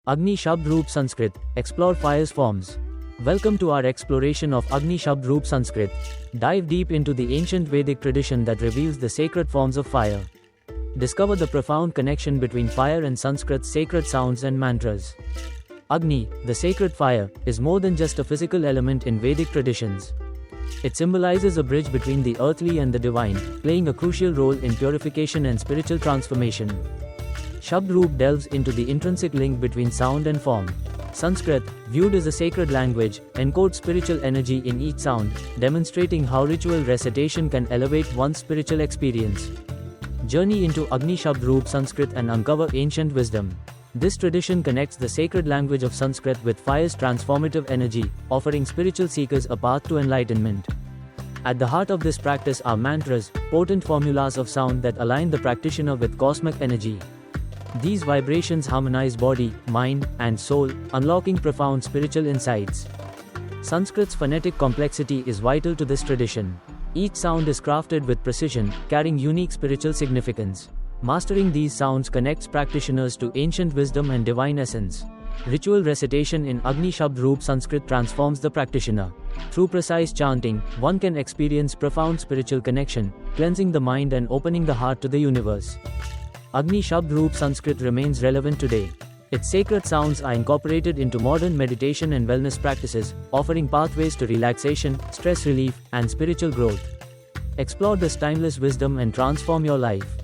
Agni Shabd Roop Sanskrit, explore fire's forms. Welcome to our exploration of Agni Shabd Roop Sanskrit. Dive deep into the ancient Vedic tradition that reveals the sacred forms of fire. Discover the profound connection between fire and Sanskrit's sacred sounds and mantras. Agni, the sacred fire, is more than just a physical element in Vedic traditions. It symbolizes a bridge between the earthly and the divine, playing a crucial role in purification and spiritual transformation. Shabd Roop delves into the intrinsic link between sound and form. Sanskrit, viewed as a sacred language, encodes spiritual energy in each sound, demonstrating how ritual recitation can elevate one's spiritual experience. Journey into Agni Shabd Roop Sanskrit and uncover ancient wisdom. This tradition connects the sacred language of Sanskrit with fire's transformative energy, offering spiritual seekers a path to enlightenment. At the heart of this practice are mantras, potent formulas of sound that align the practitioner with cosmic energy. These vibrations harmonize body, mind, and soul, unlocking profound spiritual insights. Sanskrit's phonetic complexity is vital to this tradition. Each sound is crafted with precision, carrying unique spiritual significance. Mastering these sounds connects practitioners to ancient wisdom and divine essence. Ritual recitation in Agni Shabd Roop Sanskrit transforms the practitioner. Through precise chanting, one can experience profound spiritual connection, cleansing the mind and opening the heart to the universe. Agni Shabd Roop Sanskrit remains relevant today. Its sacred sounds are incorporated into modern meditation and wellness practices, offering pathways to relaxation, stress relief, and spiritual growth. Explore this timeless wisdom and transform your life.